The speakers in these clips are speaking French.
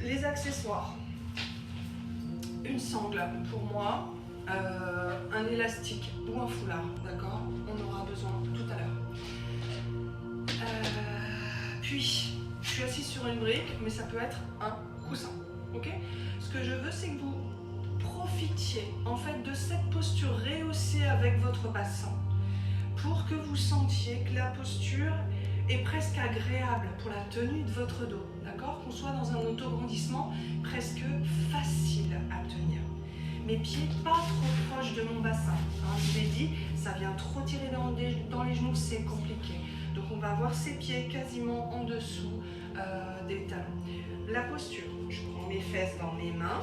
les accessoires. Une sangle pour moi, un élastique ou un foulard, d'accord? On aura besoin tout à l'heure. Puis, je suis assise sur une brique, mais ça peut être un coussin, ok? Ce que je veux, c'est que vous profitiez en fait de cette posture rehaussée avec votre bassin pour que vous sentiez que la posture est presque agréable pour la tenue de votre dos, d'accord? Qu'on soit dans un autograndissement presque facile à tenir. Mes pieds pas trop proches de mon bassin, hein, je vous l'ai dit, ça vient trop tirer dans les genoux, c'est compliqué. Donc on va avoir ces pieds quasiment en dessous des talons. La posture, je prends mes fesses dans mes mains,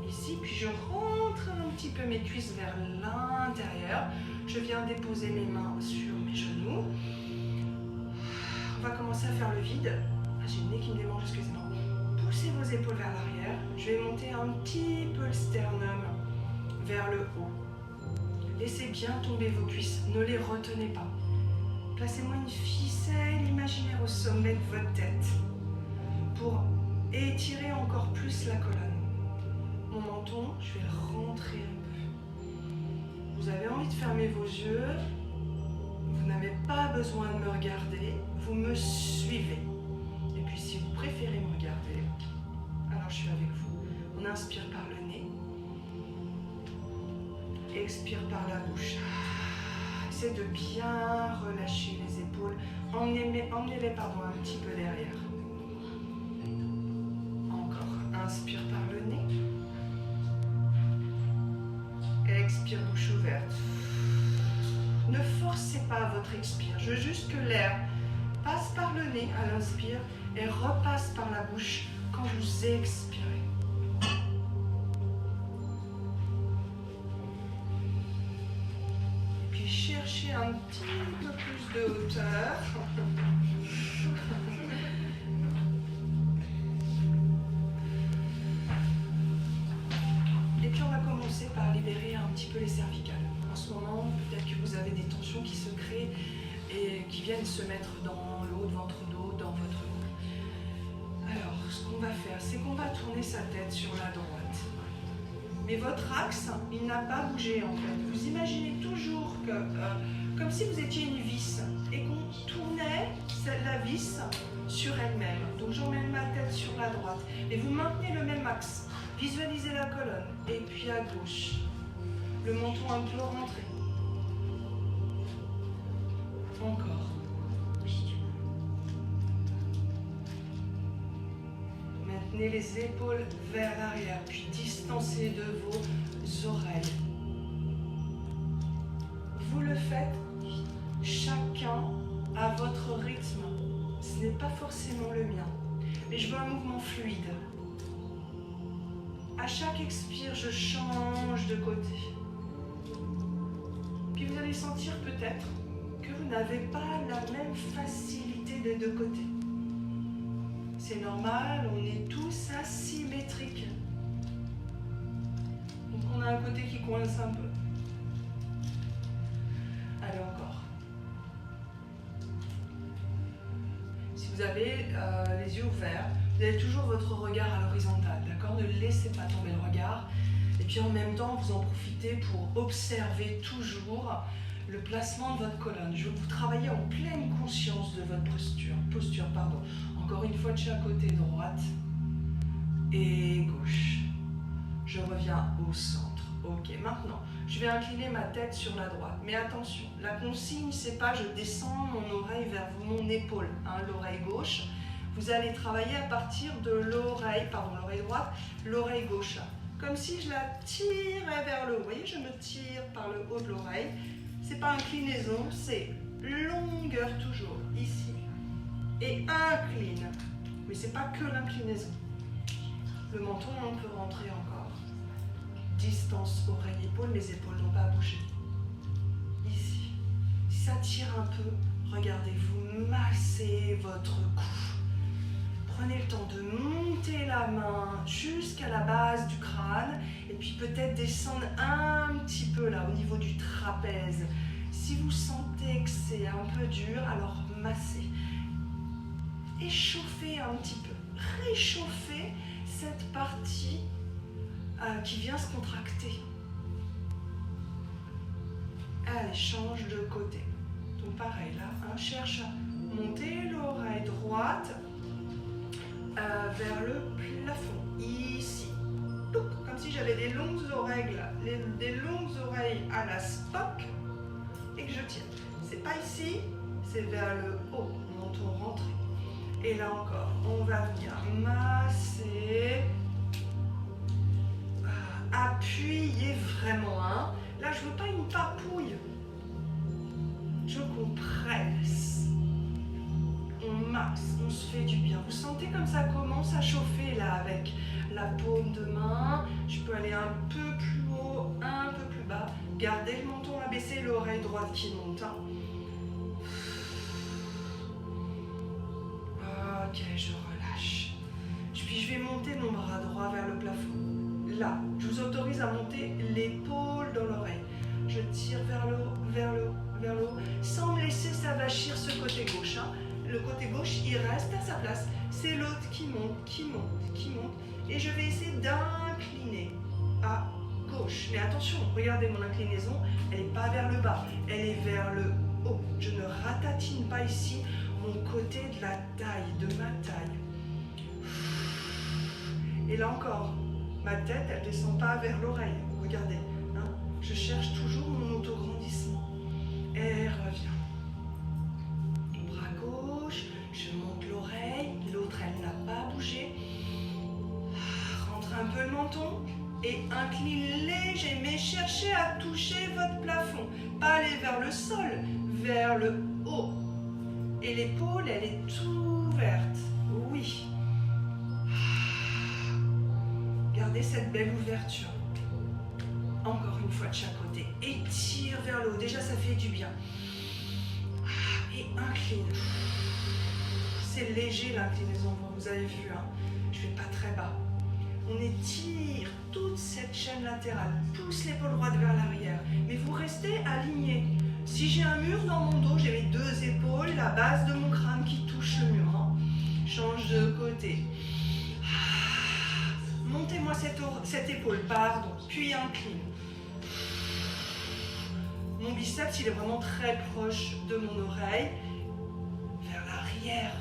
ici, puis je rentre un petit peu mes cuisses vers l'intérieur. Je viens déposer mes mains sur mes genoux. On va commencer à faire le vide. Ah, j'ai le nez qui me démange, excusez-moi. Poussez vos épaules vers l'arrière. Je vais monter un petit peu le sternum vers le haut. Laissez bien tomber vos cuisses, ne les retenez pas. Placez-moi une ficelle imaginaire au sommet de votre tête pour étirer encore plus la colonne. Mon menton, je vais le rentrer un peu. Vous avez envie de fermer vos yeux. Vous n'avez pas besoin de me regarder. Vous me suivez. Et puis si vous préférez me regarder, alors je suis avec vous. On inspire par le nez. Expire par la bouche. Essayez de bien relâcher les épaules. Emmenez-les un petit peu derrière. Encore. Inspire par le nez. Expire bouche ouverte. Ne forcez pas votre expire. Je veux juste que l'air passe par le nez à l'inspire et repasse par la bouche quand vous expirez. Et puis cherchez un petit peu plus de hauteur. Et puis on va commencer par libérer un petit peu les cervicales. En ce moment, peut-être que vous avez des tensions qui se créent et qui viennent se mettre dans le haut de votre dos, dans votre cou. Alors, ce qu'on va faire, c'est qu'on va tourner sa tête sur la droite. Mais votre axe, il n'a pas bougé en fait. Vous imaginez toujours que, comme si vous étiez une vis et qu'on tournait la vis sur elle-même. Donc j'emmène ma tête sur la droite. Et vous maintenez le même axe. Visualisez la colonne. Et puis à gauche. Le menton un peu rentré. Encore. Maintenez les épaules vers l'arrière, puis distancez de vos oreilles. Vous le faites chacun à votre rythme. Ce n'est pas forcément le mien, mais je veux un mouvement fluide. À chaque expire, je change de côté. Puis vous allez sentir peut-être que vous n'avez pas la même facilité des deux côtés. C'est normal, on est tous asymétriques. Donc on a un côté qui coince un peu. Allez, encore. Si vous avez les yeux ouverts, vous avez toujours votre regard à l'horizontale, d'accord? Ne laissez pas tomber le regard. Et puis en même temps, vous en profitez pour observer toujours le placement de votre colonne. Je veux que vous travaillez en pleine conscience de votre posture. Encore une fois de chaque côté, droite et gauche. Je reviens au centre. Ok, maintenant, je vais incliner ma tête sur la droite. Mais attention, la consigne, c'est pas je descends mon oreille vers mon épaule, hein, l'oreille gauche. Vous allez travailler à partir de l'oreille droite, l'oreille gauche. Comme si je la tirais vers le haut. Vous voyez, je me tire par le haut de l'oreille. C'est pas inclinaison, c'est longueur toujours, ici. Et incline. Mais c'est pas que l'inclinaison. Le menton, on peut rentrer encore. Distance oreille-épaule, mes épaules n'ont pas bougé. Ici. Si ça tire un peu, regardez, vous massez votre cou. Prenez le temps de monter la main jusqu'à la base du crâne et puis peut-être descendre un petit peu là au niveau du trapèze. Si vous sentez que c'est un peu dur, alors massez. Échauffez un petit peu. réchauffer cette partie qui vient se contracter. Allez, change de côté. Donc pareil, là, cherche à monter l'oreille droite vers le plafond. Ici. Comme si j'avais des longues oreilles, des longues oreilles à la Spock et que je tire. C'est pas ici, c'est vers le haut, menton rentré. Et là encore, on va venir masser, appuyer vraiment. Là, je veux pas une papouille. Je compresse. On masse, on se fait du bien. Vous sentez comme ça commence à chauffer là avec la paume de main. Je peux aller un peu plus haut, un peu plus bas. Gardez le menton abaissé, l'oreille droite qui monte. Ok, je relâche. Puis je vais monter mon bras droit vers le plafond. Là, je vous autorise à monter l'épaule dans l'oreille. Je tire vers le haut, vers le haut, vers le haut, sans me laisser s'avachir ce côté gauche. Le côté gauche, il reste à sa place. C'est l'autre qui monte, qui monte, qui monte. Et je vais essayer d'incliner à gauche. Mais attention, regardez mon inclinaison, elle n'est pas vers le bas, elle est vers le haut. Je ne ratatine pas ici mon côté de la taille, de ma taille. Et là encore, ma tête, elle ne descend pas vers l'oreille. Regardez, je cherche toujours mon autograndissement. Et revient. Bras gauche, je monte l'oreille, l'autre elle n'a pas bougé. Rentre un peu le menton et incline léger, mais cherchez à toucher votre plafond. Pas aller vers le sol, vers le haut. Et l'épaule, elle est ouverte. Oui. Gardez cette belle ouverture. Encore une fois de chaque côté. Étire vers le haut. Déjà, ça fait du bien. Et incline. C'est léger l'inclinaison, vous avez vu. Je ne vais pas très bas. On étire toute cette chaîne latérale. Pousse l'épaule droite vers l'arrière. Mais vous restez aligné. Si j'ai un mur dans mon dos, j'ai mes deux épaules, la base de mon crâne qui touche le mur. Change de côté. Montez-moi cette épaule, pardon, puis incline. Mon biceps, il est vraiment très proche de mon oreille, vers l'arrière.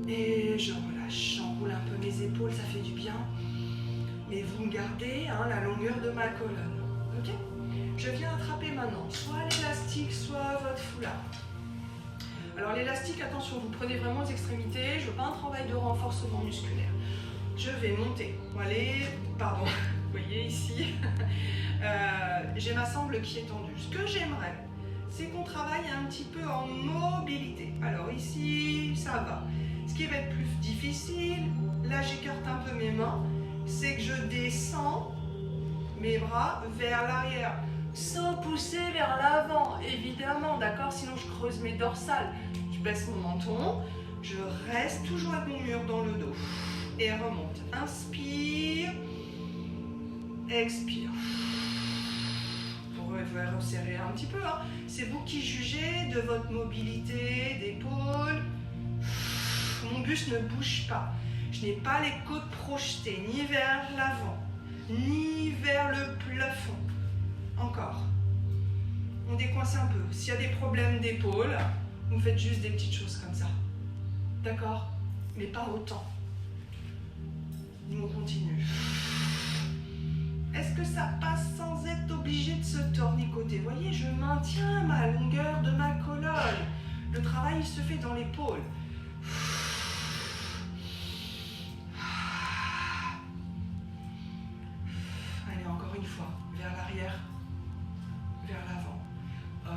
Et je relâche, j'enroule un peu mes épaules, ça fait du bien. Mais vous me gardez la longueur de ma colonne. Ok ? Je viens attraper maintenant, soit l'élastique, soit votre foulard. Alors l'élastique, attention, vous prenez vraiment les extrémités, je veux pas un travail de renforcement musculaire. Je vais monter, pardon, vous voyez ici, j'ai ma sangle qui est tendue. Ce que j'aimerais, c'est qu'on travaille un petit peu en mobilité. Alors ici, ça va. Ce qui va être plus difficile, là j'écarte un peu mes mains, c'est que je descends mes bras vers l'arrière. Sans pousser vers l'avant, évidemment, d'accord? Sinon, je creuse mes dorsales. Je baisse mon menton. Je reste toujours avec mon mur dans le dos. Et remonte. Inspire. Expire. Vous pouvez resserrer un petit peu. C'est vous qui jugez de votre mobilité d'épaule. Mon buste ne bouge pas. Je n'ai pas les côtes projetées, ni vers l'avant, ni vers le plafond. Encore. On décoince un peu. S'il y a des problèmes d'épaule, vous faites juste des petites choses comme ça. D'accord? Mais pas autant. Nous, on continue. Est-ce que ça passe sans être obligé de se tornicoter? Vous voyez, je maintiens ma longueur de ma colonne. Le travail, il se fait dans l'épaule. Allez, encore une fois. Vers l'arrière. Vers l'avant.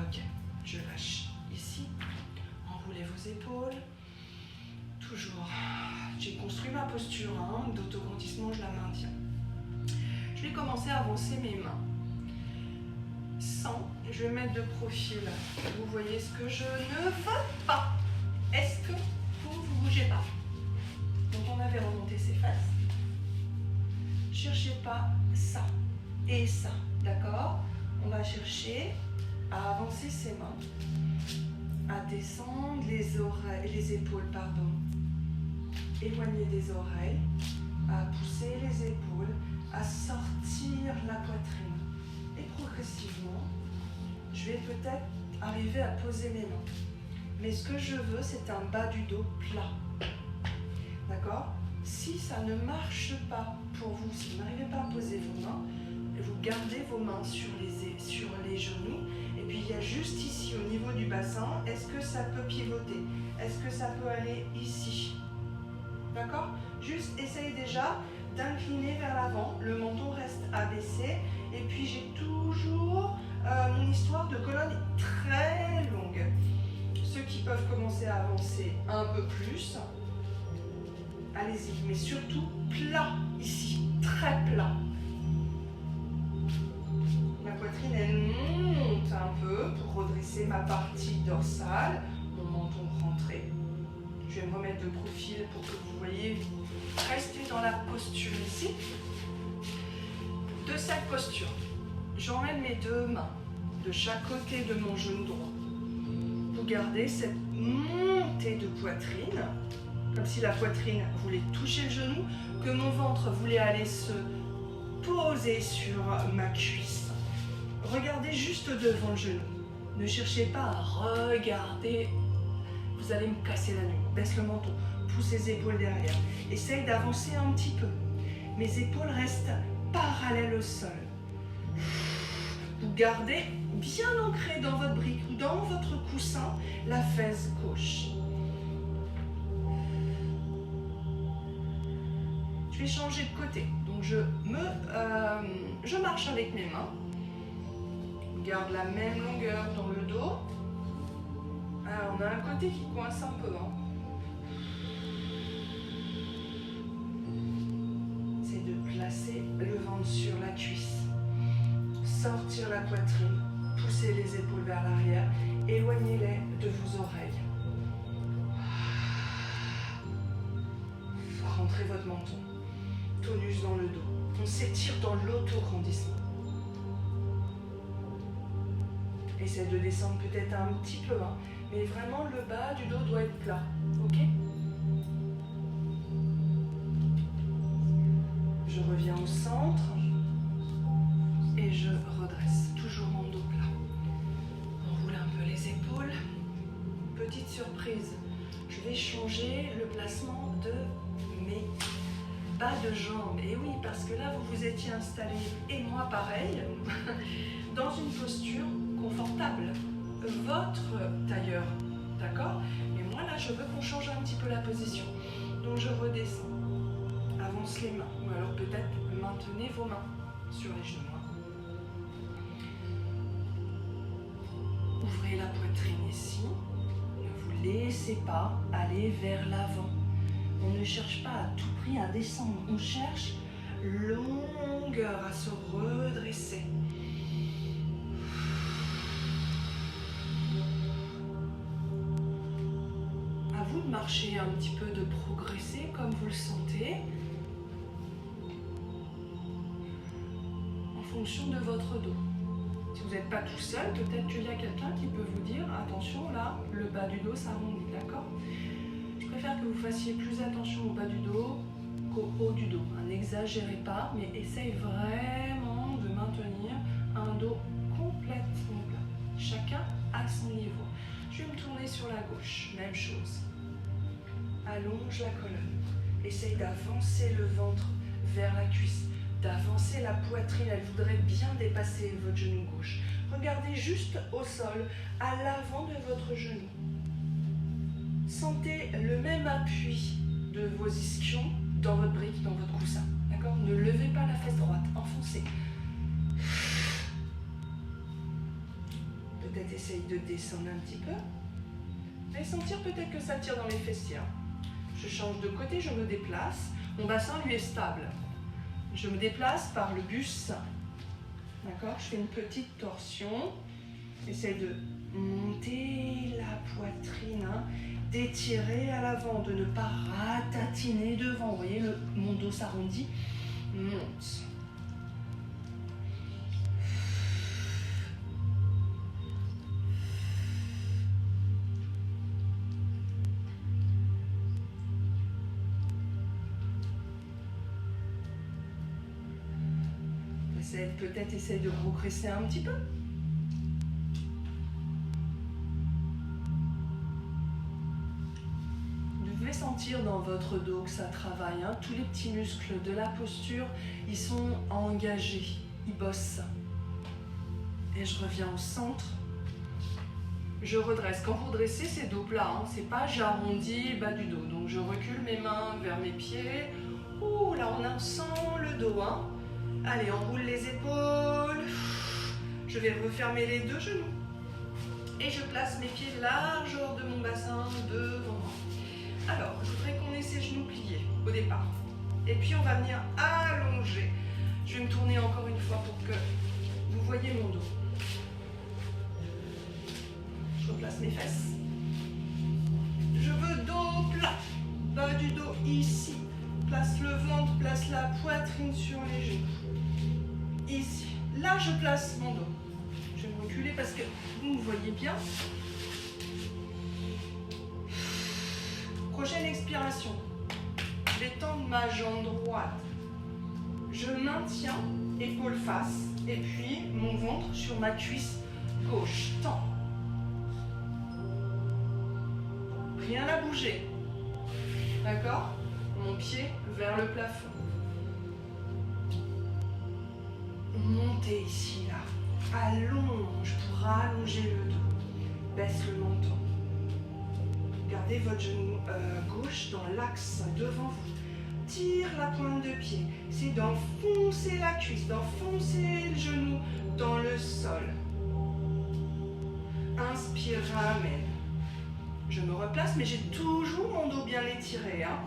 Ok, je lâche ici. Enroulez vos épaules. Toujours. J'ai construit ma posture d'autograndissement, je la maintiens. Je vais commencer à avancer mes mains. Sans, je vais mettre de profil. Vous voyez ce que je ne veux pas. Est-ce que vous ne bougez pas? Donc on avait remonté ses fesses. Cherchez pas ça et ça, d'accord? On va chercher à avancer ses mains. à descendre les oreilles, les épaules, pardon. Éloigner des oreilles, à pousser les épaules, à sortir la poitrine. Et progressivement, je vais peut-être arriver à poser mes mains. Mais ce que je veux, c'est un bas du dos plat. D'accord? Si ça ne marche pas pour vous, si vous n'arrivez pas à poser vos mains, vous gardez vos mains sur les genoux. Et puis il y a juste ici, au niveau du bassin, est-ce que ça peut pivoter? Est-ce que ça peut aller ici? D'accord? Juste essaye déjà d'incliner vers l'avant. Le menton reste abaissé. Et puis j'ai toujours mon histoire de colonne est très longue. Ceux qui peuvent commencer à avancer un peu plus, allez-y. Mais surtout plat ici, très plat. Ma poitrine, elle monte un peu pour redresser ma partie dorsale. Mon menton rentré. Je vais me remettre de profil pour que vous voyez. Restez dans la posture ici. De cette posture, j'emmène mes deux mains de chaque côté de mon genou droit. Vous gardez cette montée de poitrine, comme si la poitrine voulait toucher le genou, que mon ventre voulait aller se poser sur ma cuisse. Regardez juste devant le genou. Ne cherchez pas à regarder. Vous allez me casser la nuque. Baisse le menton, pousse les épaules derrière. Essaye d'avancer un petit peu. Mes épaules restent parallèles au sol. Vous gardez bien ancré dans votre brique ou dans votre coussin la fesse gauche. Je vais changer de côté. Donc je marche avec mes mains. Je garde la même longueur dans le dos. Alors, on a un côté qui coince un peu. C'est de placer le ventre sur la cuisse. Sortir la poitrine. Pousser les épaules vers l'arrière. Éloignez-les de vos oreilles. Rentrez votre menton. Tonus dans le dos. On s'étire dans l'auto-grandissement. Essayez de descendre peut-être un petit peu. Mais vraiment, le bas du dos doit être plat. Ok? Je reviens au centre et je redresse. Toujours mon dos plat. On roule un peu les épaules. Petite surprise, je vais changer le placement de mes bas de jambes. Et oui, parce que là, vous vous étiez installé, et moi pareil, dans une posture confortable. Votre tailleur, d'accord? Mais moi là, je veux qu'on change un petit peu la position. Donc je redescends, avance les mains, ou alors peut-être maintenez vos mains sur les genoux. Ouvrez la poitrine ici, ne vous laissez pas aller vers l'avant. On ne cherche pas à tout prix à descendre, on cherche longueur, à se redresser. De marcher un petit peu, de progresser comme vous le sentez en fonction de votre dos. Si vous n'êtes pas tout seul, peut-être qu'il y a quelqu'un qui peut vous dire attention là, le bas du dos s'arrondit, d'accord? Je préfère que vous fassiez plus attention au bas du dos qu'au haut du dos. N'exagérez pas, mais essayez vraiment de maintenir un dos complètement plat. Chacun à son niveau. Je vais me tourner sur la gauche, même chose. Allonge la colonne. Essaye d'avancer le ventre vers la cuisse, d'avancer la poitrine. Elle voudrait bien dépasser votre genou gauche. Regardez juste au sol, à l'avant de votre genou. Sentez le même appui de vos ischions dans votre brique, dans votre coussin. D'accord? Ne levez pas la fesse droite, enfoncez. Peut-être essaye de descendre un petit peu. Vous allez sentir peut-être que ça tire dans les fessiers. Je change de côté, je me déplace. Mon bassin, lui, est stable. Je me déplace par le bus. D'accord? Je fais une petite torsion. J'essaie de monter la poitrine, d'étirer à l'avant, de ne pas ratatiner devant. Vous voyez, mon dos s'arrondit. Monte. Peut-être essaye de progresser un petit peu. Vous devez sentir dans votre dos que ça travaille. Hein. Tous les petits muscles de la posture, ils sont engagés, ils bossent. Et je reviens au centre. Je redresse. Quand vous redressez, c'est dos plat. Hein. C'est pas j'arrondis bas du dos. Donc je recule mes mains vers mes pieds. Ouh, là on sent le dos. Hein. Allez, on roule les épaules. Je vais refermer les deux genoux. Et je place mes pieds large hors de mon bassin devant moi. Alors, je voudrais qu'on ait ses genoux pliés au départ. Et puis on va venir allonger. Je vais me tourner encore une fois pour que vous voyez mon dos. Je replace mes fesses. Je veux dos plat. Bas du dos ici. Place le ventre, place la poitrine sur les genoux. Ici. Là, je place mon dos. Je vais me reculer parce que vous me voyez bien. Prochaine expiration. Je vais tendre ma jambe droite. Je maintiens, épaule face, et puis mon ventre sur ma cuisse gauche. Tends. Rien à bouger. D'accord? Mon pied vers le plafond. Montez ici, là. Allonge pour allonger le dos. Baisse le menton. Gardez votre genou gauche dans l'axe devant vous. Tire la pointe de pied. C'est d'enfoncer la cuisse, d'enfoncer le genou dans le sol. Inspire, ramène. Je me replace, mais j'ai toujours mon dos bien étiré. Hein.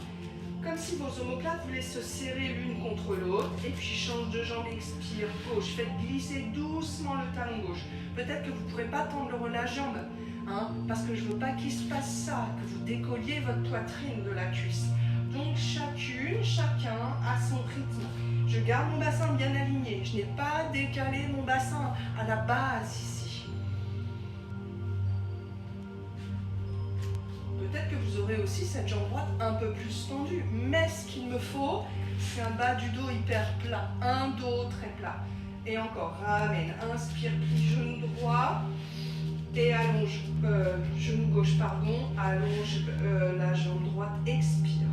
Comme si vos omoplates voulaient se serrer l'une contre l'autre. Et puis change de jambe, expire, gauche. Faites glisser doucement le talon gauche. Peut-être que vous ne pourrez pas tendre la jambe. Hein, parce que je ne veux pas qu'il se passe ça, que vous décolliez votre poitrine de la cuisse. Donc chacun à son rythme. Je garde mon bassin bien aligné. Je n'ai pas décalé mon bassin à la base ici. Peut-être que vous aurez aussi cette jambe droite un peu plus tendue. Mais ce qu'il me faut, c'est un bas du dos hyper plat. Un dos très plat. Et encore, ramène. Inspire, plie genou droit. Et allonge, genou gauche, pardon, allonge la jambe droite, expire.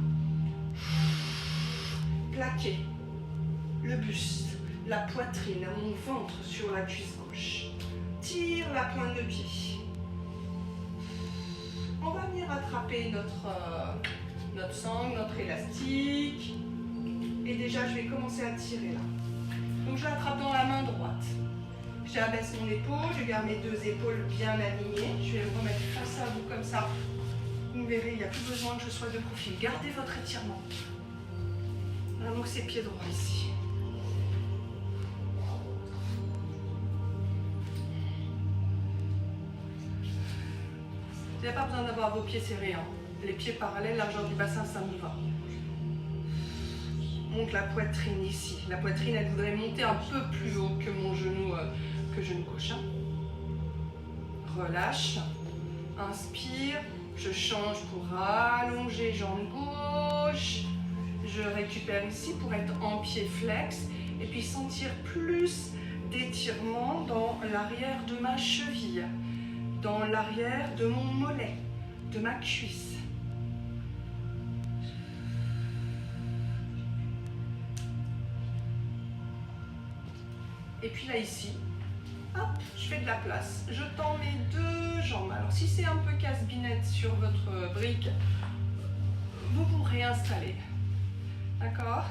Plaquez le buste, la poitrine, mon ventre sur la cuisse gauche. Tire la pointe de pied. On va venir attraper notre sangle, notre élastique. Et déjà, je vais commencer à tirer là. Donc, je l'attrape dans la main droite. J'abaisse mon épaule, je garde mes deux épaules bien alignées. Je vais me remettre face à vous comme ça. Vous verrez, il n'y a plus besoin que je sois de profil. Gardez votre étirement. Vraiment ces pieds droits ici. Vous n'avez pas besoin d'avoir vos pieds serrés. Hein. Les pieds parallèles, largeur du bassin, ça me va. Monte la poitrine ici. La poitrine, elle voudrait monter un peu plus haut que mon genou gauche. Hein. Relâche. Inspire. Je change pour allonger jambe gauche. Je récupère ici pour être en pied flex. Et puis sentir plus d'étirement dans l'arrière de ma cheville. Dans l'arrière de mon mollet. De ma cuisse. Et puis là ici, hop, je fais de la place. Je tends mes deux jambes. Alors si c'est un peu casse-binette sur votre brique, vous vous réinstallez. D'accord?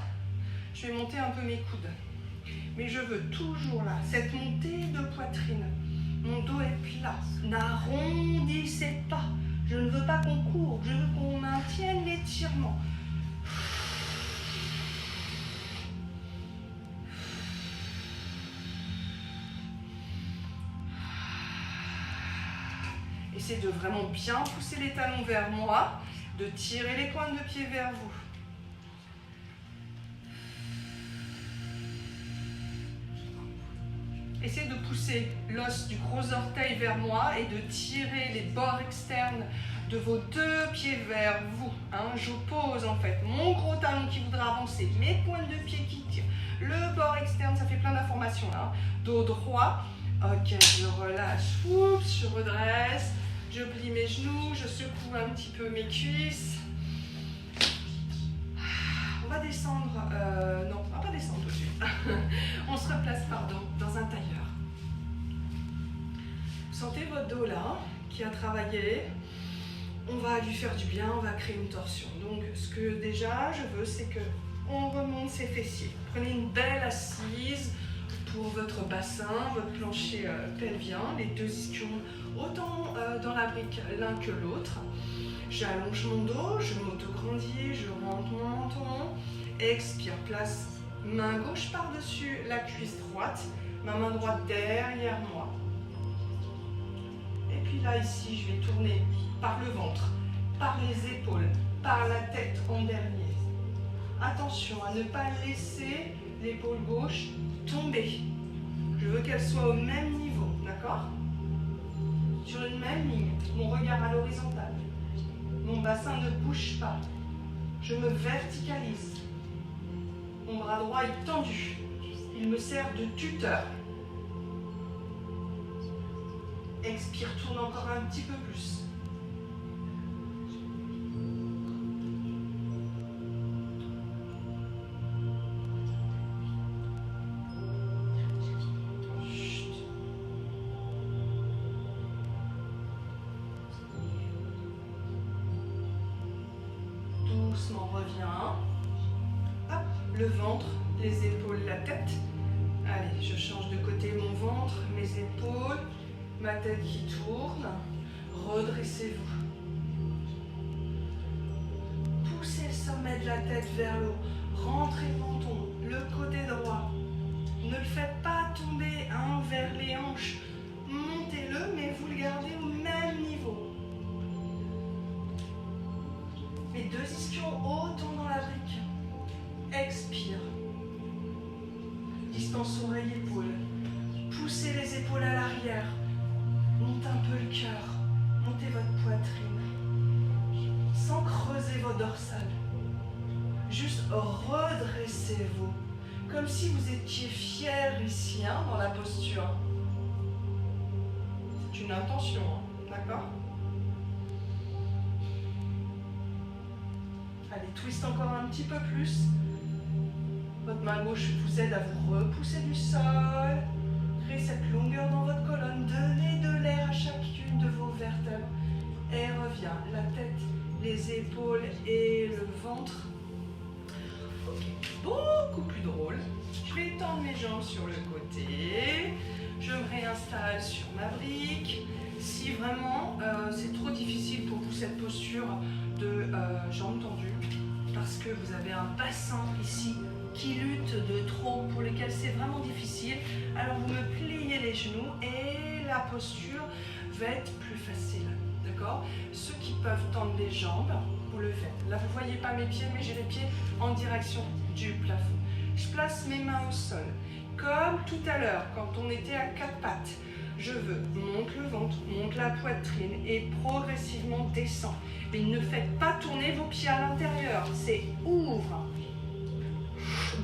Je vais monter un peu mes coudes. Mais je veux toujours là, cette montée de poitrine. Mon dos est plat. N'arrondissez pas. Je ne veux pas qu'on court. Je veux qu'on maintienne l'étirement. Essayez de vraiment bien pousser les talons vers moi, de tirer les pointes de pied vers vous. Essayez de pousser l'os du gros orteil vers moi et de tirer les bords externes de vos deux pieds vers vous. Hein, j'oppose en fait mon gros talon qui voudra avancer, mes pointes de pied qui tirent, le bord externe, ça fait plein d'informations. formation-là. Dos droit. Ok, je relâche. Oups, je redresse. Je plie mes genoux. Je secoue un petit peu mes cuisses. On va descendre. Non, on va pas descendre tout de suite. On se replace, pardon, dans un tailleur. Vous sentez votre dos là, qui a travaillé. On va lui faire du bien, on va créer une torsion. Donc, ce que déjà je veux, c'est que on remonte ses fessiers. Prenez une belle assise pour votre bassin, votre plancher pelvien, les deux ischions autant dans la brique l'un que l'autre. J'allonge mon dos, je m'auto-grandis, je rentre mon menton. Expire, place main gauche par-dessus la cuisse droite, ma main droite derrière moi. Et puis là, ici, je vais tourner par le ventre, par les épaules, par la tête en dernier. Attention à ne pas laisser l'épaule gauche tomber. Je veux qu'elle soit au même niveau, d'accord? Sur une même ligne, mon regard à l'horizontale. Mon bassin ne bouge pas. Je me verticalise. Mon bras droit est tendu. Il me sert de tuteur. Expire, tourne encore un petit peu plus. Doucement, reviens. Hop, le ventre, les épaules, la tête. Allez, je change de côté mon ventre, mes épaules, ma tête qui tourne. Redressez-vous. Poussez le sommet de la tête vers le haut. Rentrez le menton, le côté droit. Ne le faites pas tomber vers les hanches. Montez-le, mais vous le gardez au même niveau. Les deux ischions autant dans la brique. Expire. Distance oreille-épaule. Poussez les épaules à l'arrière. Montez un peu le cœur. Montez votre poitrine. Sans creuser vos dorsales. Juste redressez-vous. Comme si vous étiez fier ici, hein, dans la posture. C'est une intention, hein, d'accord? Allez, twist encore un petit peu plus. Votre main gauche vous aide à vous repousser du sol. Créez cette longueur dans votre colonne. Donnez de l'air à chacune de vos vertèbres. Et revient. La tête, les épaules et le ventre. Ok, beaucoup plus drôle. Je vais étendre mes jambes sur le côté. Je me réinstalle sur ma brique. Si vraiment c'est trop difficile pour vous cette posture de jambes tendues, parce que vous avez un bassin ici qui lutte de trop, pour lequel c'est vraiment difficile, alors vous me pliez les genoux et la posture va être plus facile, d'accord? Ceux qui peuvent tendre les jambes, vous le faites. Là, vous ne voyez pas mes pieds, mais j'ai les pieds en direction du plafond. Je place mes mains au sol, comme tout à l'heure, quand on était à quatre pattes. Je monte le ventre, monte la poitrine et progressivement descend. Mais ne faites pas tourner vos pieds à l'intérieur, c'est ouvre.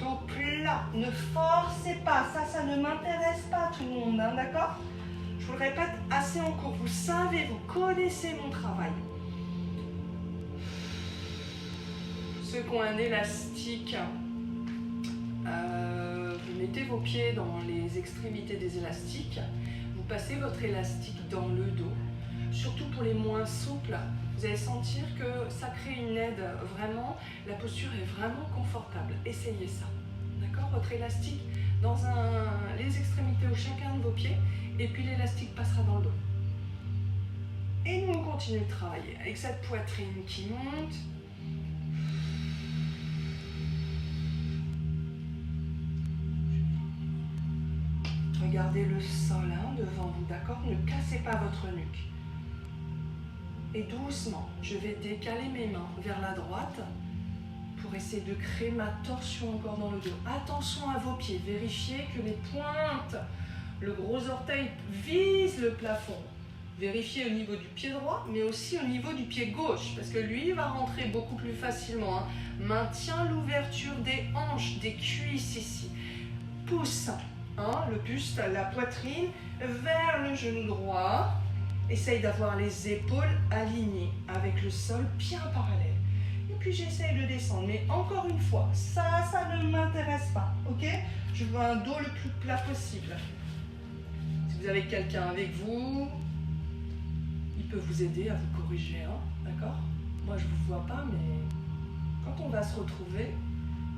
Dos plat, ne forcez pas, ça ne m'intéresse pas tout le monde, hein, d'accord? Je vous le répète assez en cours, vous savez, vous connaissez mon travail. Ceux qui ont un élastique, vous mettez vos pieds dans les extrémités des élastiques, vous passez votre élastique dans le dos. Surtout pour les moins souples, vous allez sentir que ça crée une aide vraiment, la posture est vraiment confortable. Essayez ça, d'accord? Votre élastique dans les extrémités de chacun de vos pieds et puis l'élastique passera dans le dos. Et nous on continue de travailler avec cette poitrine qui monte. Regardez le sol devant vous, d'accord? Ne cassez pas votre nuque. Et doucement, je vais décaler mes mains vers la droite pour essayer de créer ma torsion encore dans le dos. Attention à vos pieds, vérifiez que les pointes, le gros orteil vise le plafond. Vérifiez au niveau du pied droit, mais aussi au niveau du pied gauche, parce que lui va rentrer beaucoup plus facilement. Maintiens l'ouverture des hanches, des cuisses ici. Pousse. hein, le buste, la poitrine, vers le genou droit. Essaye d'avoir les épaules alignées avec le sol bien parallèle. Et puis j'essaye de descendre. Mais encore une fois, ça ne m'intéresse pas. Ok? Je veux un dos le plus plat possible. Si vous avez quelqu'un avec vous, il peut vous aider à vous corriger. Hein, d'accord? Moi, je ne vous vois pas, mais quand on va se retrouver,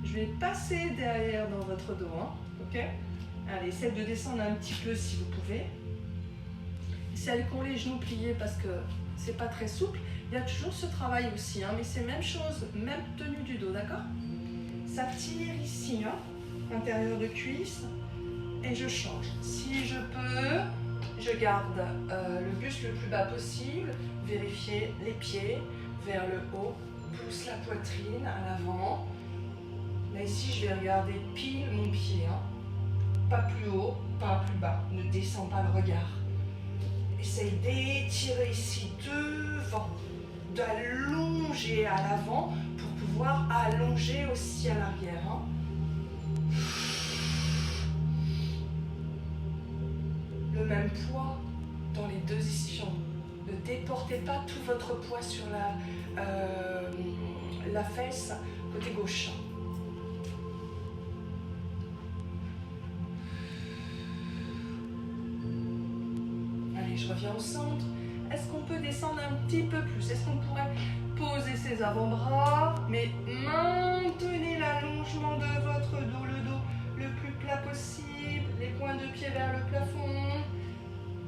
je vais passer derrière dans votre dos. Hein, ok? Allez, essayez de descendre un petit peu si vous pouvez. Celles qui ont les genoux pliés parce que c'est pas très souple, il y a toujours ce travail aussi, hein, mais c'est même chose, même tenue du dos, d'accord? Ça tire ici, hein, intérieur de cuisse, et je change. Si je peux, je garde le buste le plus bas possible, vérifiez les pieds vers le haut, pousse la poitrine à l'avant. Là ici, je vais regarder pile mon pied, hein. Pas plus haut, pas plus bas, ne descends pas le regard. Essaye d'étirer ici devant, d'allonger à l'avant pour pouvoir allonger aussi à l'arrière. Hein. Le même poids dans les deux ischions. Ne déportez pas tout votre poids sur la fesse côté gauche. Je reviens au centre. Est-ce qu'on peut descendre un petit peu plus? Est-ce qu'on pourrait poser ses avant-bras, mais maintenez l'allongement de votre dos, le dos le plus plat possible, les points de pied vers le plafond.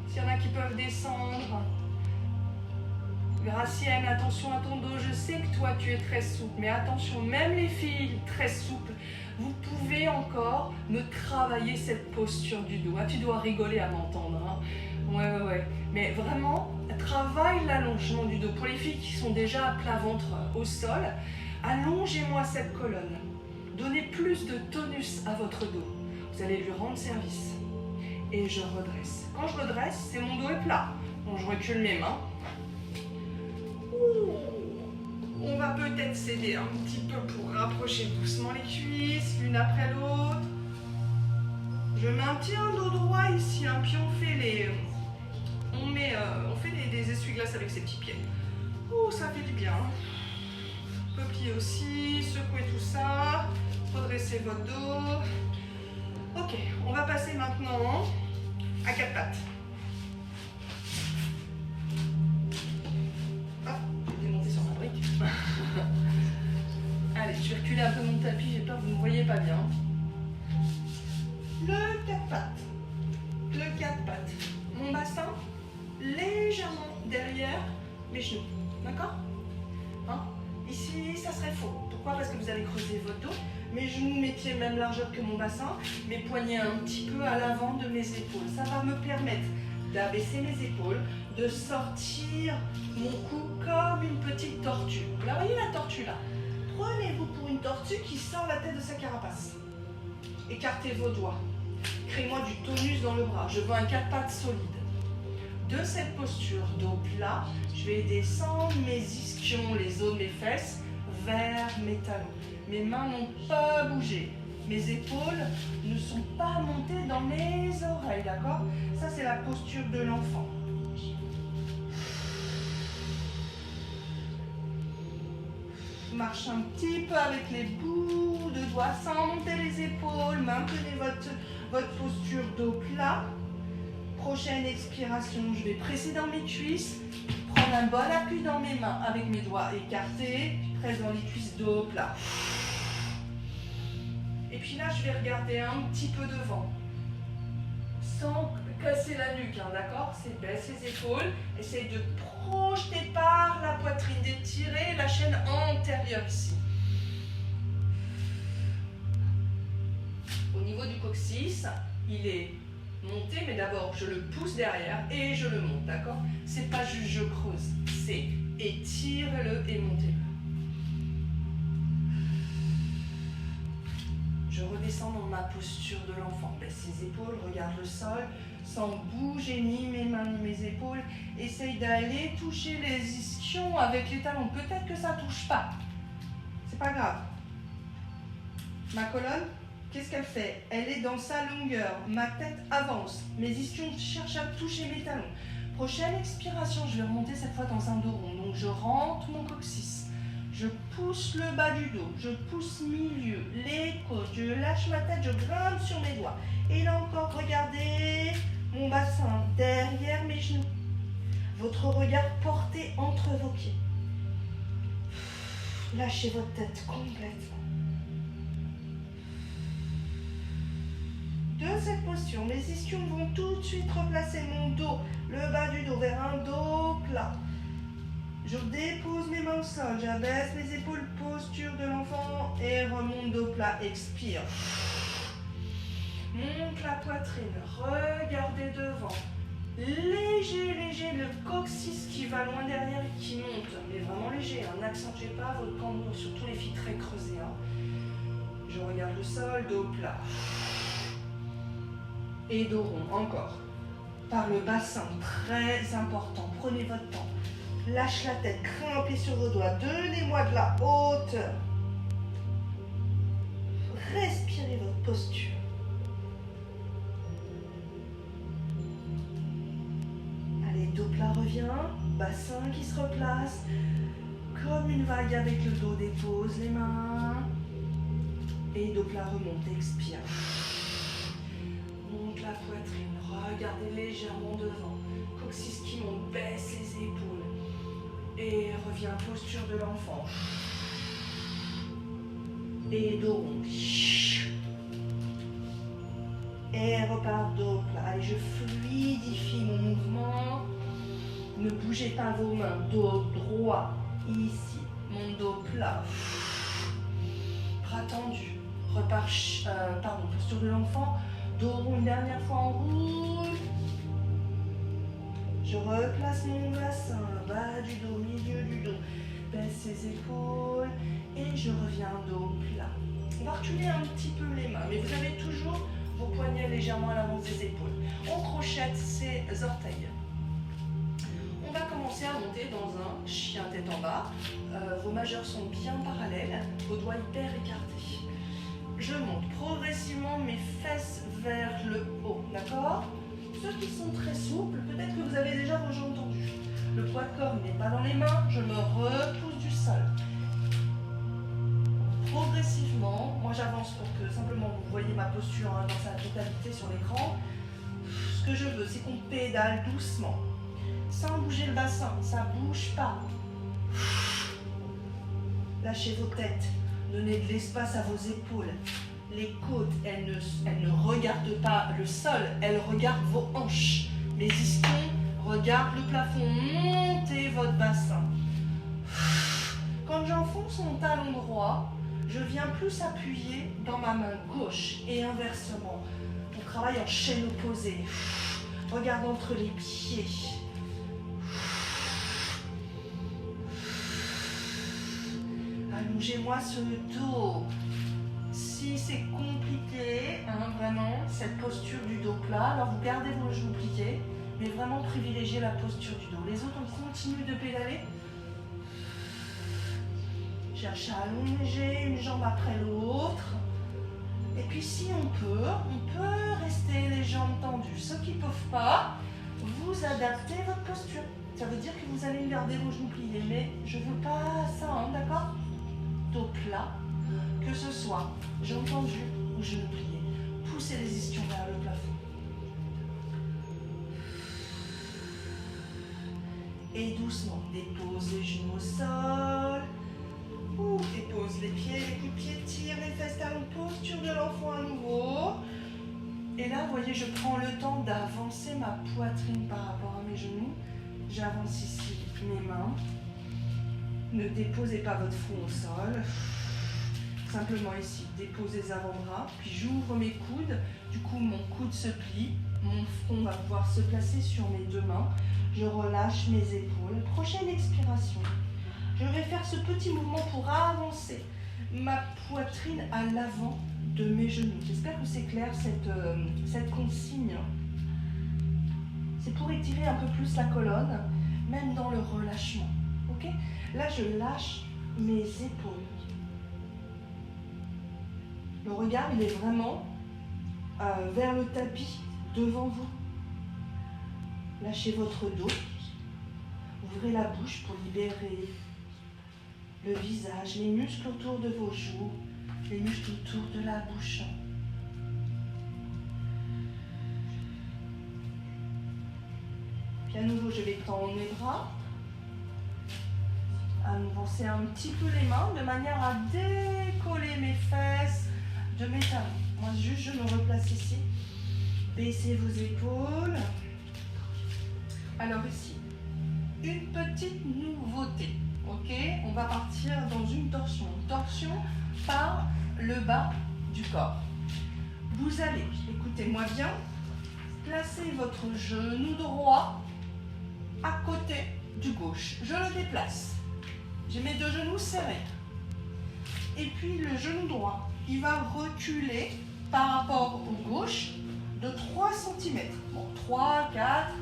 S'il y en a qui peuvent descendre. Gracienne, attention à ton dos. Je sais que toi, tu es très souple, mais attention, même les filles très souples, vous pouvez encore me travailler cette posture du dos. Ah, tu dois rigoler à m'entendre. Hein. Ouais. Mais vraiment, travaille l'allongement du dos. Pour les filles qui sont déjà à plat ventre au sol, allongez-moi cette colonne. Donnez plus de tonus à votre dos. Vous allez lui rendre service. Et je redresse. Quand je redresse, c'est mon dos est plat. Donc je recule mes mains. On va peut-être s'aider un petit peu pour rapprocher doucement les cuisses, l'une après l'autre. Je maintiens dos droit ici, hein, puis on fait des essuie-glaces avec ses petits pieds. Ouh, ça fait du bien. On peut plier aussi, secouer tout ça, redresser votre dos. Ok, on va passer maintenant à quatre pattes. Ah, j'ai démonté sur ma brique. Allez, je vais reculer un peu mon tapis, j'ai peur que vous ne me voyez pas bien. Le quatre pattes. Le quatre pattes. Mon bassin légèrement derrière mes genoux. D'accord? Hein? Ici, ça serait faux. Pourquoi? Parce que vous allez creuser votre dos. Mes genoux, mes pieds, même largeur que mon bassin. Mes poignets un petit peu à l'avant de mes épaules. Ça va me permettre d'abaisser mes épaules, de sortir mon cou comme une petite tortue. Là, voyez la tortue là? Prenez-vous pour une tortue qui sort la tête de sa carapace. Écartez vos doigts. Créez-moi du tonus dans le bras. Je veux un quatre pattes solide. De cette posture dos plat, je vais descendre mes ischions, les os de mes fesses, vers mes talons. Mes mains n'ont pas bougé. Mes épaules ne sont pas montées dans mes oreilles, d'accord? Ça, c'est la posture de l'enfant. Marche un petit peu avec les bouts de doigts sans monter les épaules. Maintenez votre posture dos plat. Prochaine expiration, je vais presser dans mes cuisses, prendre un bon appui dans mes mains avec mes doigts écartés, presse dans les cuisses dos plat. Et puis là, je vais regarder un petit peu devant, sans casser la nuque, hein, d'accord? C'est baisse les épaules, essaye de projeter par la poitrine, d'étirer la chaîne antérieure ici. Au niveau du coccyx, il est monté, mais d'abord je le pousse derrière et je le monte, d'accord? C'est pas juste je creuse, c'est étire-le et montez-le. Je redescends dans ma posture de l'enfant. Baisse les épaules, regarde le sol, sans bouger ni mes mains ni mes épaules. Essaye d'aller toucher les ischions avec les talons. Peut-être que ça touche pas. C'est pas grave. Ma colonne, Qu'est-ce qu'elle fait? Elle est dans sa longueur. Ma tête avance. Mes ischions cherchent à toucher mes talons. Prochaine expiration, je vais remonter cette fois dans un dos rond. Donc je rentre mon coccyx. Je pousse le bas du dos. Je pousse milieu, les côtes. Je lâche ma tête, je grimpe sur mes doigts. Et là encore, regardez mon bassin derrière mes genoux. Votre regard porté entre vos pieds. Lâchez votre tête complètement. De cette posture, mes ischions vont tout de suite replacer mon dos, le bas du dos vers un dos plat. Je dépose mes mains au sol, j'abaisse mes épaules, posture de l'enfant et remonte dos plat, expire. Monte la poitrine, regardez devant. Léger, léger, le coccyx qui va loin derrière et qui monte, mais vraiment léger, n'accentuez pas votre cambrure, surtout les filles très creusées. Je regarde le sol, dos plat. Et dos rond, encore. Par le bassin, très important, prenez votre temps. Lâche la tête, grimpez sur vos doigts, donnez-moi de la hauteur. Respirez votre posture. Allez, dos plat revient, bassin qui se replace, comme une vague avec le dos, dépose les mains. Et dos plat remonte, expire. Monte la poitrine, regardez légèrement devant. Coccyx qui monte, baisse les épaules. Et revient posture de l'enfant. Et dos rond. Et repart dos plat. Allez, je fluidifie mon mouvement. Ne bougez pas vos mains. Dos droit, ici. Mon dos plat. Bras tendu. Repart, posture de l'enfant. Dos rond une dernière fois en rouge. Je replace mon bassin, bas du dos, milieu du dos. Baisse les épaules et je reviens dos plat. On va reculer un petit peu les mains, mais vous avez toujours vos poignets légèrement à l'avance des épaules. On crochette ses orteils. On va commencer à monter dans un chien tête en bas. Vos majeurs sont bien parallèles, vos doigts hyper écartés. Je monte progressivement mes fesses vers le haut, d'accord? Ceux qui sont très souples, peut-être que vous avez déjà vos jambes tendues. Le poids de corps n'est pas dans les mains, je me repousse du sol. Progressivement, moi j'avance pour que simplement vous voyez ma posture dans sa totalité sur l'écran. Ce que je veux, c'est qu'on pédale doucement, sans bouger le bassin, ça ne bouge pas. Lâchez vos têtes, donnez de l'espace à vos épaules. Les côtes, elles ne regardent pas le sol, elles regardent vos hanches. Mes ischions regardent le plafond, montez votre bassin. Quand j'enfonce mon talon droit, je viens plus appuyer dans ma main gauche et inversement. On travaille en chaîne opposée. Regarde entre les pieds. Allongez-moi ce dos. Si c'est compliqué, vraiment, cette posture du dos plat, alors vous gardez vos genoux pliés, mais vraiment privilégiez la posture du dos. Les autres, on continue de pédaler. Cherche à allonger une jambe après l'autre. Et puis si on peut rester les jambes tendues. Ceux qui ne peuvent pas, vous adaptez votre posture. Ça veut dire que vous allez garder vos genoux pliés, mais je ne veux pas ça, d'accord? Dos plat. Que ce soit jambes tendues ou genoux pliés, poussez les ischions vers le plafond. Et doucement, dépose les genoux au sol. Dépose les pieds, les coups de pied, tire les fesses, talons, posture de l'enfant à nouveau. Et là, vous voyez, je prends le temps d'avancer ma poitrine par rapport à mes genoux. J'avance ici mes mains. Ne déposez pas votre front au sol. Simplement ici, déposez les avant-bras, puis j'ouvre mes coudes, du coup mon coude se plie, mon front va pouvoir se placer sur mes deux mains, je relâche mes épaules. Prochaine expiration, je vais faire ce petit mouvement pour avancer ma poitrine à l'avant de mes genoux. J'espère que c'est clair cette consigne. C'est pour étirer un peu plus la colonne, même dans le relâchement. Ok? Là, je lâche mes épaules. Le regard, il est vraiment vers le tapis, devant vous. Lâchez votre dos. Ouvrez la bouche pour libérer le visage, les muscles autour de vos joues, les muscles autour de la bouche. Puis à nouveau, je vais tendre mes bras. Avancer un petit peu les mains de manière à décoller mes fesses de mes talons. Moi, juste, je me replace ici. Baissez vos épaules. Alors ici, une petite nouveauté. Ok, on va partir dans une torsion. Une torsion par le bas du corps. Vous allez, écoutez-moi bien, placer votre genou droit à côté du gauche. Je le déplace. J'ai mes deux genoux serrés. Et puis le genou droit, il va reculer par rapport au gauche de 3 cm. Bon, 3, 4,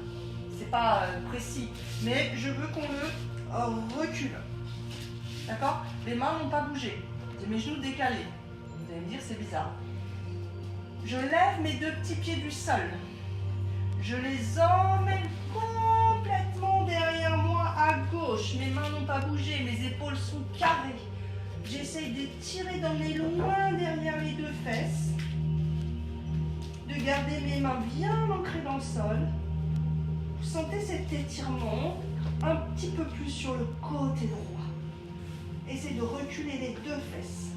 c'est pas précis, mais je veux qu'on le recule. D'accord? Les mains n'ont pas bougé. J'ai mes genoux décalés. Vous allez me dire, c'est bizarre. Je lève mes deux petits pieds du sol. Je les emmène complètement derrière moi à gauche. Mes mains n'ont pas bougé, mes épaules sont carrées. J'essaye d'étirer, d'emmener loin derrière les deux fesses. De garder mes mains bien ancrées dans le sol. Vous sentez cet étirement un petit peu plus sur le côté droit. Essayez de reculer les deux fesses.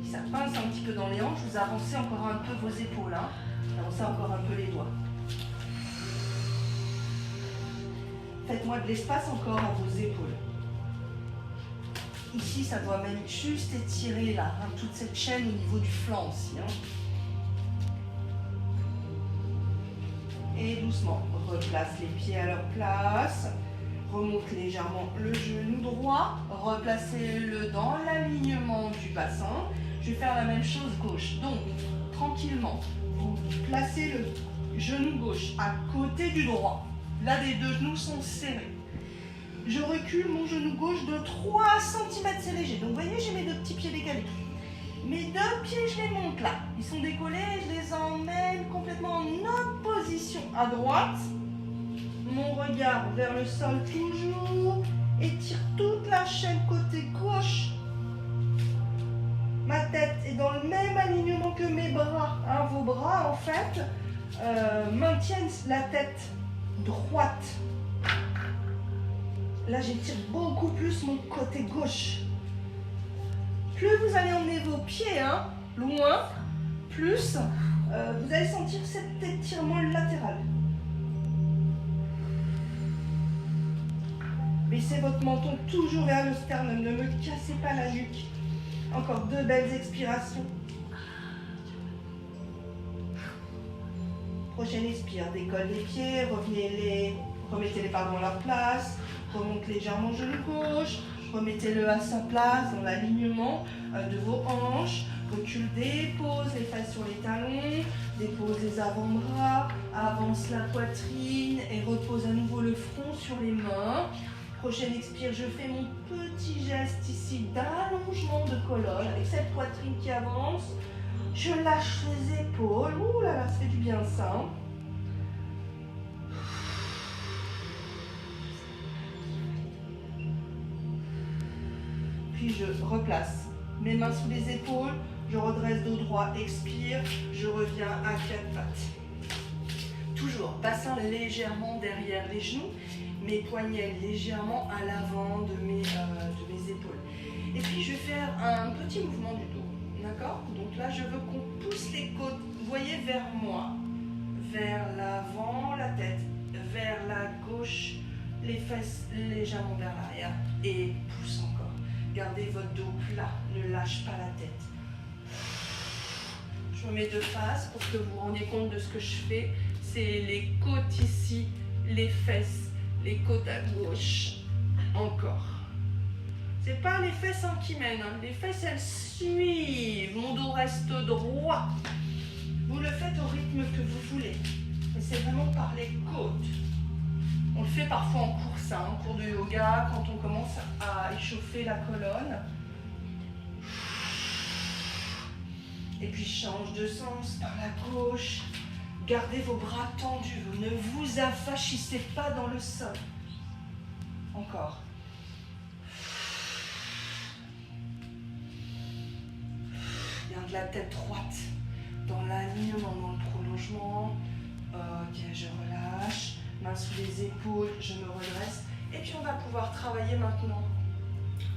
Si ça pince un petit peu dans les hanches, vous avancez encore un peu vos épaules. Hein. Avancez encore un peu les doigts. Faites-moi de l'espace encore à vos épaules. Ici, ça doit même juste étirer là, hein, toute cette chaîne au niveau du flanc aussi. Hein. Et doucement, replace les pieds à leur place. Remonte légèrement le genou droit. Replacez-le dans l'alignement du bassin. Je vais faire la même chose gauche. Donc, tranquillement, vous placez le genou gauche à côté du droit. Là, les deux genoux sont serrés. Je recule mon genou gauche de 3 cm, c'est léger. Donc, vous voyez, j'ai mes deux petits pieds décalés. Mes deux pieds, je les monte là. Ils sont décollés, je les emmène complètement en opposition à droite. Mon regard vers le sol toujours. Étire toute la chaîne côté gauche. Ma tête est dans le même alignement que mes bras. Hein, vos bras, en fait, maintiennent la tête droite. Là, j'étire beaucoup plus mon côté gauche. Plus vous allez emmener vos pieds loin, plus vous allez sentir cet étirement latéral. Baissez votre menton toujours vers le sternum, ne me cassez pas la nuque. Encore 2 belles expirations. Prochaine expire, décolle les pieds, remettez-les à leur place, remonte légèrement le genou gauche, remettez-le à sa place dans l'alignement de vos hanches, recule, dépose les fesses sur les talons, dépose les avant-bras, avance la poitrine et repose à nouveau le front sur les mains. Prochaine expire, je fais mon petit geste ici d'allongement de colonne avec cette poitrine qui avance. Je lâche les épaules. Ouh là là, ça fait du bien ça. Puis je replace mes mains sous les épaules. Je redresse dos droit, expire. Je reviens à 4 pattes. Toujours, bassin légèrement derrière les genoux. Mes poignets légèrement à l'avant de mes épaules. Et puis je vais faire un petit mouvement du dos. D'accord? Donc là, je veux qu'on pousse les côtes, vous voyez, vers moi. Vers l'avant, la tête. Vers la gauche, les fesses légèrement vers l'arrière. Et pousse encore. Gardez votre dos plat, ne lâche pas la tête. Je me mets de face pour que vous vous rendiez compte de ce que je fais. C'est les côtes ici, les fesses. Les côtes à gauche, encore. C'est pas les fesses qui mènent, les fesses elles suivent, mon dos reste droit. Vous le faites au rythme que vous voulez, mais c'est vraiment par les côtes. On le fait parfois en course, hein, en cours de yoga, quand on commence à échauffer la colonne. Et puis change de sens par la gauche. Gardez vos bras tendus, ne vous affachissez pas dans le sol. Encore. Garde la tête droite dans l'alignement, dans le prolongement. Ok, je relâche. Main sous les épaules, je me redresse. Et puis on va pouvoir travailler maintenant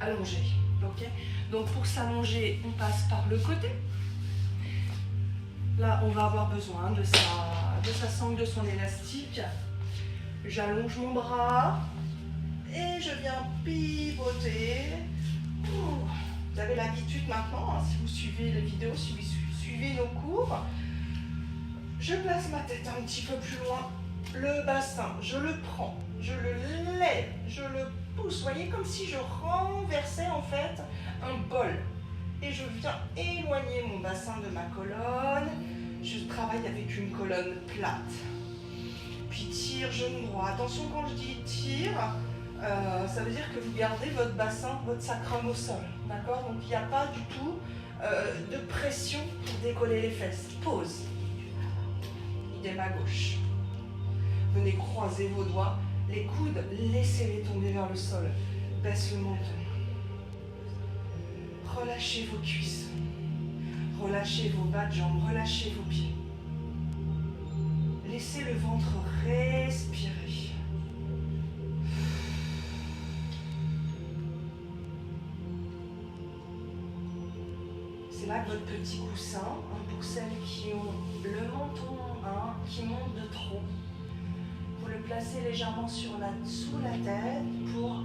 allongé. Ok. Donc pour s'allonger, on passe par le côté. Là, on va avoir besoin de sa sangle, de son élastique. J'allonge mon bras et je viens pivoter. Vous avez l'habitude maintenant, hein, si vous suivez les vidéos, si vous suivez nos cours. Je place ma tête un petit peu plus loin. Le bassin, je le prends, je le lève, je le pousse. Vous voyez, comme si je renversais en fait un bol. Et je viens éloigner mon bassin de ma colonne. Je travaille avec une colonne plate. Puis tire, genou droit. Attention, quand je dis tire, ça veut dire que vous gardez votre bassin, votre sacrum au sol. D'accord? Donc il n'y a pas du tout de pression pour décoller les fesses. Pause. Idem à gauche. Venez croiser vos doigts. Les coudes, laissez-les tomber vers le sol. Baisse le menton. Relâchez vos cuisses, relâchez vos bas de jambes, relâchez vos pieds. Laissez le ventre respirer. C'est là que votre petit coussin, hein, pour celles qui ont le menton qui monte de trop, vous le placez légèrement sous la tête pour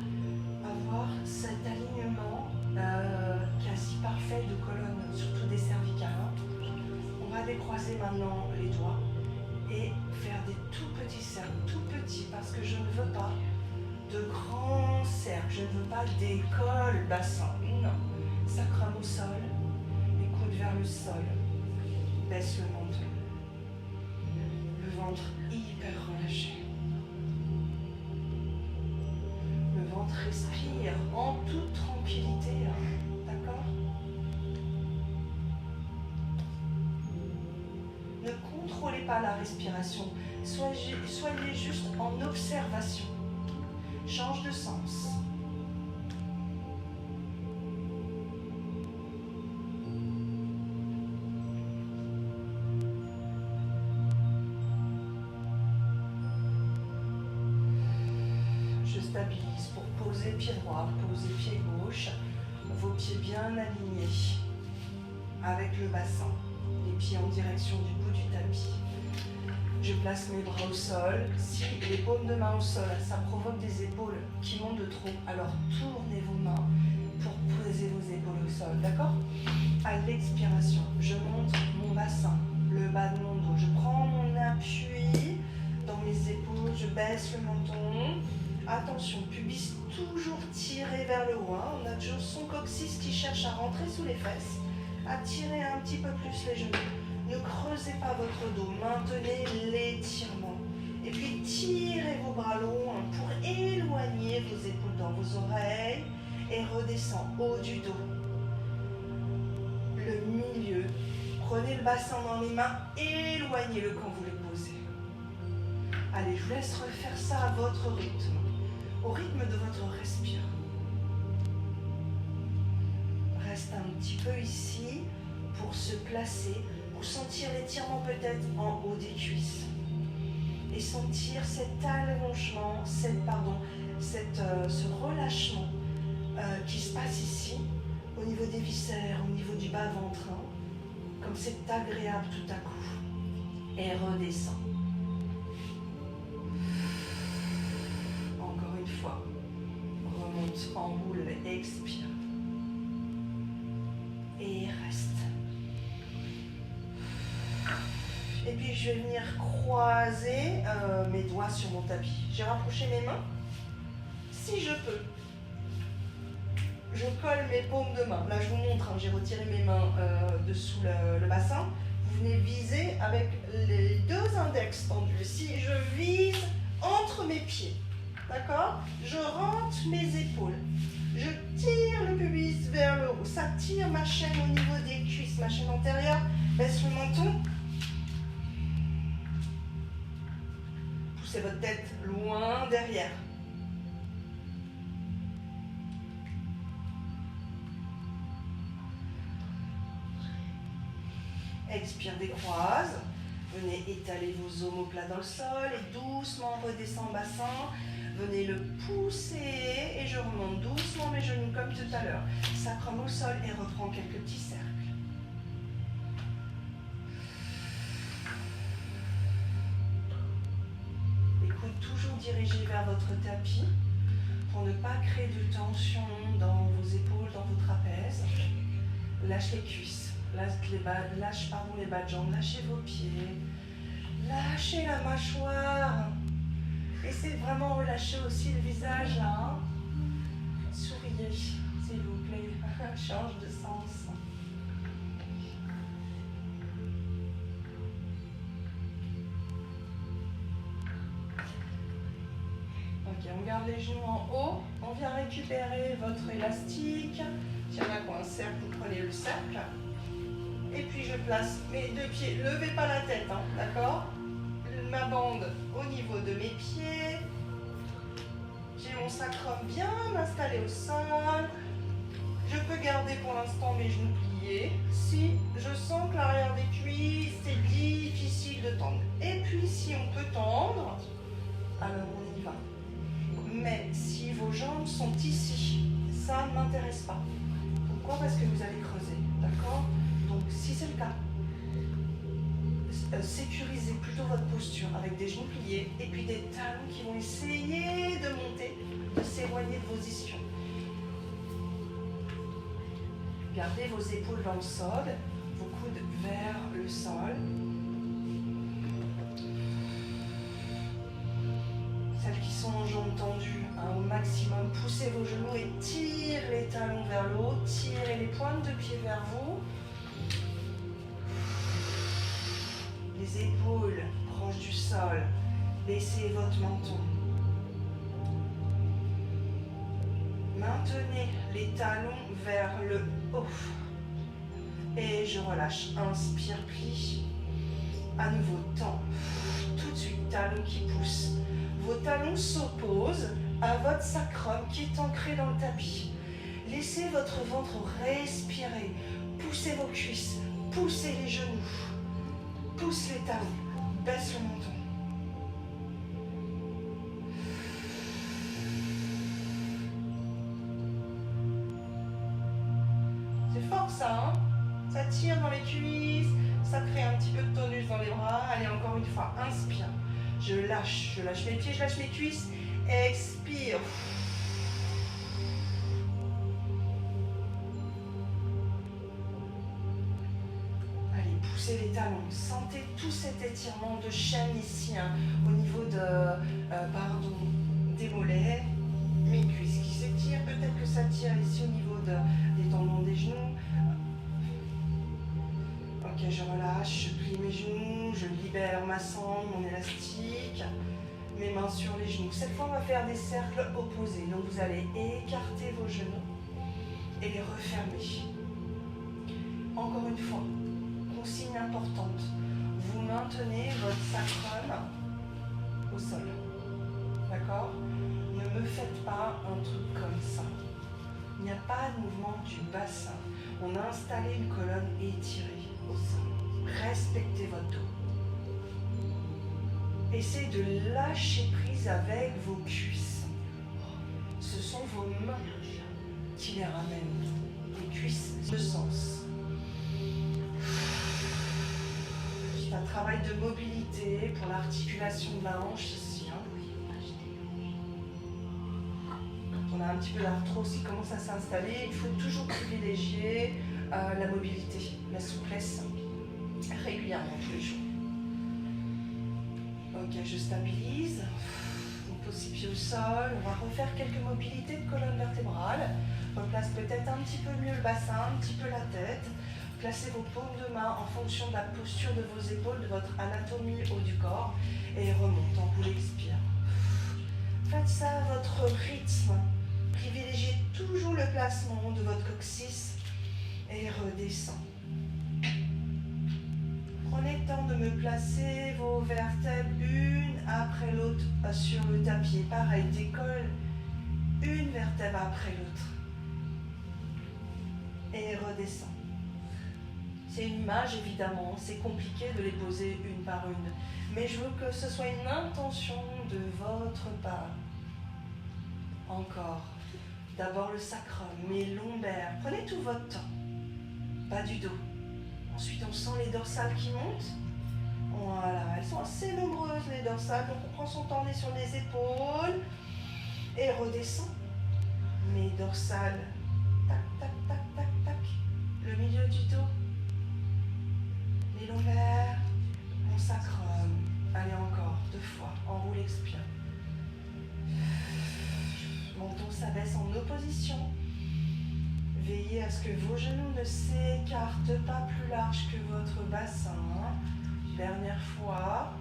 avoir cet alignement quasi parfait de colonne, surtout des cervicales. On va décroiser maintenant les doigts et faire des tout petits cercles, tout petits, parce que je ne veux pas de grands cercles, je ne veux pas d'école bassin, non. Sacrum au sol, les coudes vers le sol, baisse le menton, le ventre hyper relâché. Le ventre respire en toute tranquillité, d'accord? Ne contrôlez pas la respiration, soyez juste en observation. Change de sens. Je stabilise pour poser pied droit, poser pied gauche, vos pieds bien alignés avec le bassin, les pieds en direction du bout du tapis. Je place mes bras au sol. Si les paumes de main au sol, ça provoque des épaules qui montent de trop, alors tournez vos mains pour poser vos épaules au sol, d'accord? À l'expiration, je monte mon bassin, le bas de mon dos. Je prends mon appui dans mes épaules, je baisse le menton. Attention, pubis toujours tiré vers le haut. Hein. On a toujours son coccyx qui cherche à rentrer sous les fesses. À tirer un petit peu plus les genoux. Ne creusez pas votre dos, maintenez l'étirement. Et puis tirez vos bras longs pour éloigner vos épaules dans vos oreilles et redescend haut du dos. Le milieu, prenez le bassin dans les mains, éloignez-le quand vous le posez. Allez, je vous laisse refaire ça à votre rythme, au rythme de votre respiration. Reste un petit peu ici pour se placer, pour sentir l'étirement peut-être en haut des cuisses et sentir cet allongement, ce relâchement qui se passe ici au niveau des viscères, au niveau du bas-ventre, hein, comme c'est agréable tout à coup, et redescend. Encore une fois, remonte en boule, expire et reste. Et puis je vais venir croiser mes doigts sur mon tapis. J'ai rapproché mes mains. Si je peux, je colle mes paumes de main. Là je vous montre, hein, j'ai retiré mes mains dessous le bassin. Vous venez viser avec les deux index tendus. Si je vise entre mes pieds, d'accord? Je rentre mes épaules. Je tire le pubis vers le haut. Ça tire ma chaîne au niveau des cuisses, ma chaîne antérieure. Baisse le menton. Poussez votre tête loin derrière. Expire, décroise. Venez étaler vos omoplates dans le sol et doucement redescend bassin. Venez le pousser et je remonte doucement mes genoux comme tout à l'heure. Sacrum au sol et reprends quelques petits cercles. Les coudes toujours dirigés vers votre tapis pour ne pas créer de tension dans vos épaules, dans vos trapèzes. Lâche les cuisses, lâche les bas de jambes, lâchez vos pieds, lâchez la mâchoire. Essayez de vraiment relâcher aussi le visage là. Hein. Souriez, s'il vous plaît. Change de sens. Ok, on garde les genoux en haut. On vient récupérer votre élastique. S'il y en a qui ont un cercle, vous prenez le cercle. Et puis je place mes deux pieds. Levez pas la tête, hein, d'accord? Ma bande au niveau de mes pieds. J'ai mon sacrum bien installé au sol. Je peux garder pour l'instant mes genoux pliés. Si je sens que l'arrière des cuisses, c'est difficile de tendre. Et puis si on peut tendre, alors on y va. Mais si vos jambes sont ici, ça ne m'intéresse pas. Pourquoi? Parce que vous allez creuser, d'accord? Donc si c'est le cas, sécurisez plutôt votre posture avec des genoux pliés et puis des talons qui vont essayer de monter, de s'éloigner de vos ischions. Gardez vos épaules dans le sol, vos coudes vers le sol. Celles qui sont en jambes tendues, hein, au maximum, poussez vos genoux et tirez les talons vers le haut, tirez les pointes de pied vers vous. Les épaules proches du sol, baissez votre menton. Maintenez les talons vers le haut. Et je relâche. Inspire, plie. À nouveau, tend. Tout de suite, talons qui poussent. Vos talons s'opposent à votre sacrum qui est ancré dans le tapis. Laissez votre ventre respirer. Poussez vos cuisses. Poussez les genoux. Pousse les talons, baisse le menton. C'est fort ça, hein? Ça tire dans les cuisses, ça crée un petit peu de tonus dans les bras. Allez, encore une fois, inspire. Je lâche mes pieds, je lâche mes cuisses. Expire. Poussez les talons, sentez tout cet étirement de chaîne ici, hein, au niveau des mollets, mes cuisses qui s'étirent, peut-être que ça tire ici au niveau des tendons des genoux. Ok, je relâche, je plie mes genoux, je libère ma sangle, mon élastique, mes mains sur les genoux. Cette fois, on va faire des cercles opposés, donc vous allez écarter vos genoux et les refermer. Encore une fois. Consigne importante, vous maintenez votre sacrum au sol, d'accord? Ne me faites pas un truc comme ça. Il n'y a pas de mouvement du bassin. On a installé une colonne étirée au sol. Respectez votre dos. Essayez de lâcher prise avec vos cuisses. Ce sont vos mains qui les ramènent. Les cuisses de sens. Un travail de mobilité pour l'articulation de la hanche ici. Hein. On a un petit peu d'arthrose qui commence à s'installer. Il faut toujours privilégier la mobilité, la souplesse régulièrement tous les jours. Ok, je stabilise. On pose les pieds au sol. On va refaire quelques mobilités de colonne vertébrale. On place peut-être un petit peu mieux le bassin, un petit peu la tête. Placez vos paumes de main en fonction de la posture de vos épaules, de votre anatomie haut du corps et remonte, on vous l'expire. Faites ça à votre rythme. Privilégiez toujours le placement de votre coccyx et redescend. Prenez le temps de me placer vos vertèbres une après l'autre sur le tapis. Pareil, décolle une vertèbre après l'autre. Et redescend. C'est une image évidemment, c'est compliqué de les poser une par une. Mais je veux que ce soit une intention de votre part. Encore. D'abord le sacrum, mes lombaires. Prenez tout votre temps. Bas du dos. Ensuite, on sent les dorsales qui montent. Voilà, elles sont assez nombreuses les dorsales. Donc, on prend son temps, on est sur les épaules. Et redescend. Mes dorsales. Tac, tac, tac, tac, tac. Le milieu du dos. Les lombaires. Mon sacrum. Allez, encore, 2 fois. Enroule, expire. Menton s'abaisse en opposition. Veillez à ce que vos genoux ne s'écartent pas plus large que votre bassin. Dernière fois.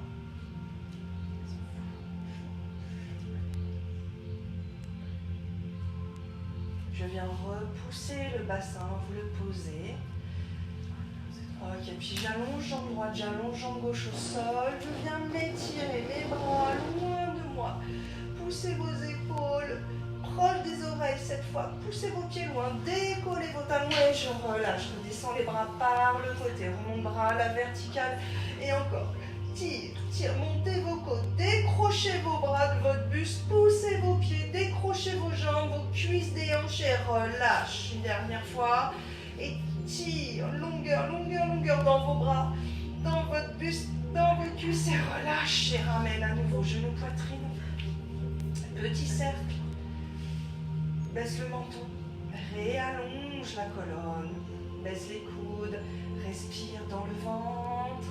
Je viens repousser le bassin, vous le posez. Ok, puis j'allonge jambe droite, j'allonge jambe gauche au sol. Je viens m'étirer mes bras loin de moi. Poussez vos épaules proche des oreilles cette fois. Poussez vos pieds loin, décollez vos talons et je relâche. Je descends les bras par le côté, remonte bras à la verticale et encore. Tire, tire, montez vos côtes, décrochez vos bras de votre buste, poussez vos pieds, décrochez vos jambes, vos cuisses des hanches et relâche. Une dernière fois et tire, longueur, longueur, longueur dans vos bras, dans votre buste, dans vos cuisses et relâche et ramène à nouveau genou, poitrine. Petit cercle. Baisse le menton, réallonge la colonne, baisse les coudes, respire dans le ventre.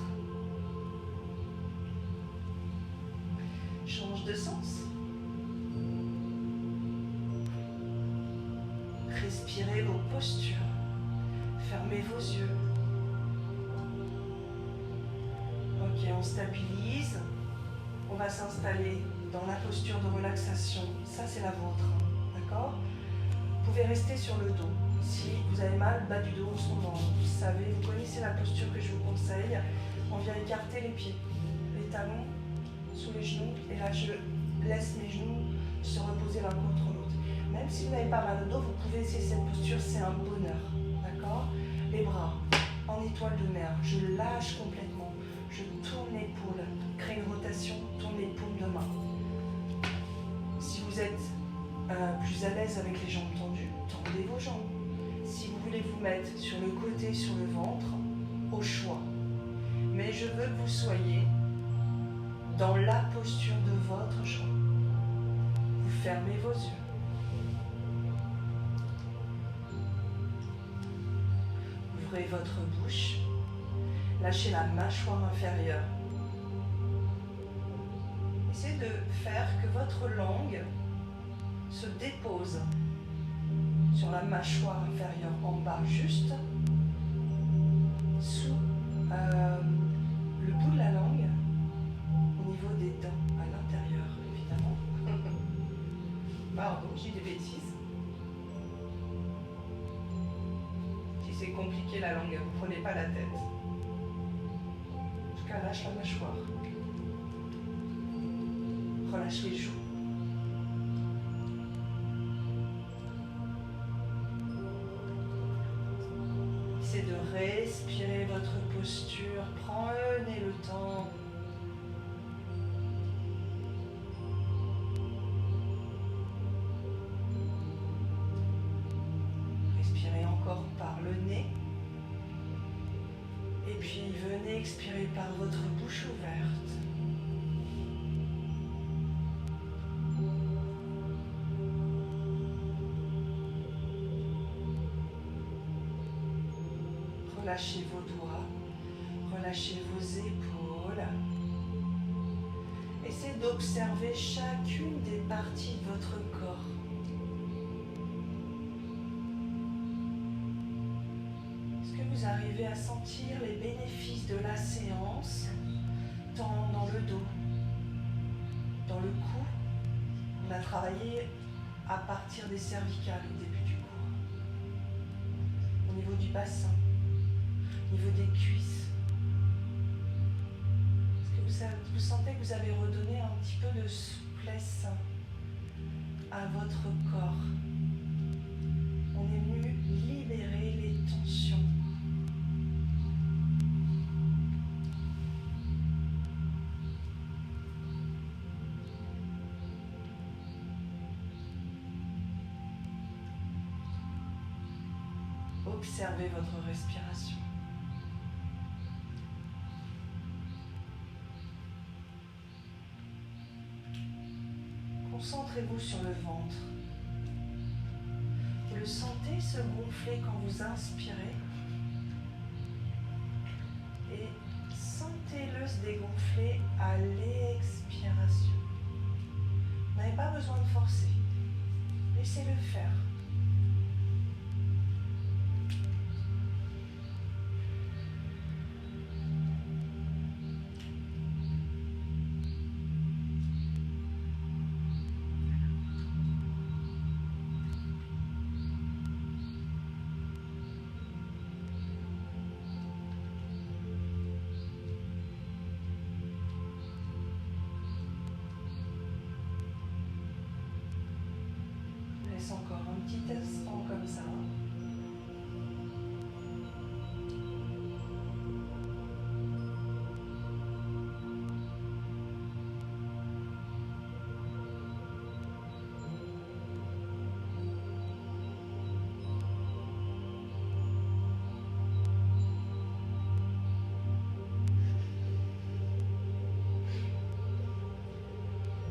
Change de sens. Respirez vos postures, fermez vos yeux. Ok, on stabilise, on va s'installer dans la posture de relaxation. Ça, c'est la vôtre, d'accord ? Vous pouvez rester sur le dos. Si vous avez mal, bas du dos en ce moment, vous savez, vous connaissez la posture que je vous conseille. On vient écarter les pieds, les talons sous les genoux. Et là, je laisse mes genoux se reposer l'un contre l'autre. Même si vous n'avez pas mal au dos, vous pouvez essayer cette posture, c'est un bonheur. D'accord ? Les bras en étoile de mer. Je lâche complètement. Je tourne l'épaule, crée une rotation, tourne les paumes de main. Si vous êtes plus à l'aise avec les jambes tendues, tendez vos jambes. Si vous voulez vous mettre sur le côté, sur le ventre, au choix. Mais je veux que vous soyez dans la posture de votre choix. Vous fermez vos yeux. Ouvrez votre bouche. Lâchez la mâchoire inférieure. Essayez de faire que votre langue se dépose sur la mâchoire inférieure en bas, juste sous le bout de la langue, au niveau des dents, à l'intérieur, évidemment. Pardon, j'ai des bêtises. Si c'est compliqué la langue, vous prenez pas la tête. En tout cas, lâche la mâchoire. Relâche les joues. Essayez de respirer votre posture. Prenez le temps. Respirez encore par le nez. Et puis venez expirer par votre bouche ouverte. Relâchez vos doigts, relâchez vos épaules. Essayez d'observer chacune des parties de votre corps. Est-ce que vous arrivez à sentir les bénéfices de la séance, tant dans le dos, dans le cou, On a travaillé à partir des cervicales au début du cours. Au niveau du bassin, au niveau des cuisses. Est-ce que vous sentez que vous avez redonné un petit peu de souplesse à votre corps? On est venu libérer les tensions. Observez votre respiration. Concentrez-vous sur le ventre. Vous le sentez se gonfler quand vous inspirez et sentez-le se dégonfler à l'expiration. Vous n'avez pas besoin de forcer. Laissez-le faire. Laisse encore un petit instant comme ça.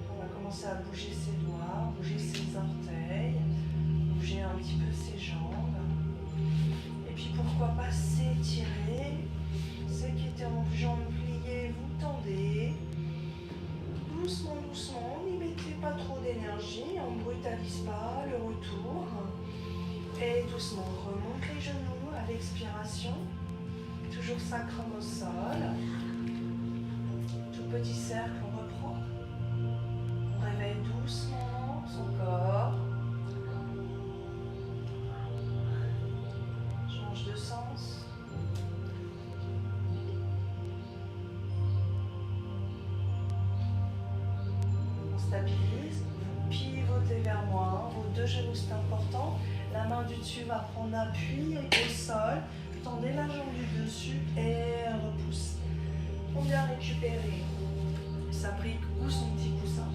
On va commencer à bouger ses doigts, bouger ses orteils. Bouger un petit peu ses jambes. Et puis pourquoi pas s'étirer. Ceux qui étaient en jambes pliées, vous tendez. Doucement, doucement, n'y mettez pas trop d'énergie, on ne brutalise pas le retour. Et doucement, on remonte les genoux à l'expiration. Toujours sacrum au sol. Tout petit cercle, on reprend. On réveille doucement son corps. De sens. On stabilise, vous pivotez vers moi, vos deux genoux c'est important, la main du dessus va prendre appui au sol, tendez la jambe du dessus et repousse. On vient récupérer sa brique ou son petit coussin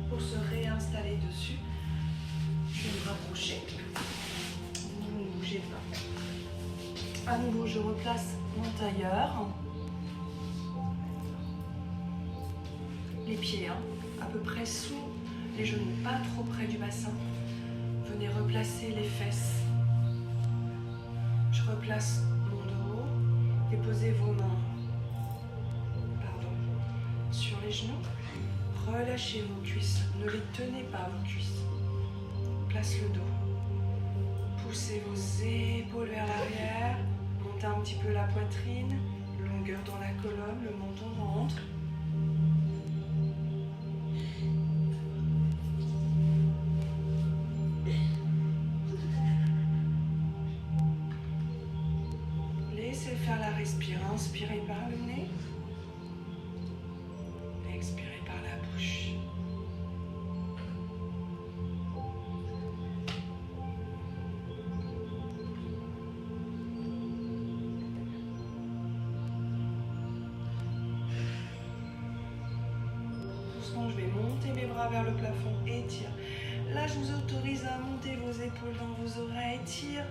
pour se réinstaller dessus. Je vais me rapprocher. Vous ne bougez pas. À nouveau, je replace mon tailleur. Les pieds, à peu près sous les genoux, pas trop près du bassin. Venez replacer les fesses. Je replace mon dos. Déposez vos mains sur les genoux. Relâchez vos cuisses. Ne les tenez pas, vos cuisses. Place le dos. Poussez vos épaules vers l'arrière. Montez un petit peu la poitrine. Longueur dans la colonne, le menton rentre. Laissez faire la respiration. Inspirez par le nez. Expirez par la bouche. Doucement, je vais monter mes bras vers le plafond, étire. Là, je vous autorise à monter vos épaules dans vos oreilles, tire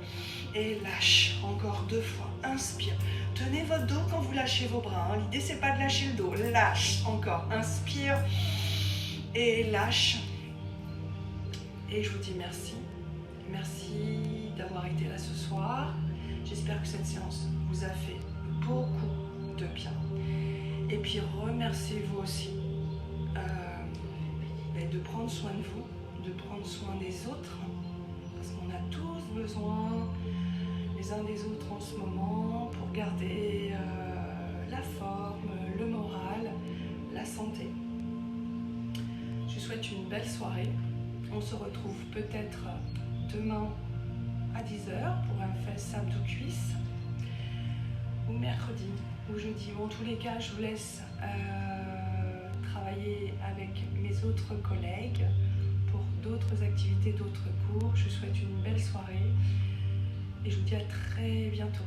et lâche. Encore 2 fois. Inspire. Tenez votre dos quand vous lâchez vos bras. L'idée, c'est pas de lâcher le dos. Lâche. Encore. Inspire et lâche. Et je vous dis merci. Merci d'avoir été là ce soir. J'espère que cette séance vous a fait beaucoup de bien. Et puis, remerciez-vous aussi de prendre soin de vous, de prendre soin des autres, parce qu'on a tous besoin les uns des autres en ce moment pour garder la forme, le moral, la santé. Je vous souhaite une belle soirée. On se retrouve peut-être demain à 10 h pour un fesse abdos-cuisses, ou mercredi, ou jeudi. En tous les cas, je vous laisse travailler avec mes autres collègues pour d'autres activités, d'autres cours. Je vous souhaite une belle soirée et je vous dis à très bientôt.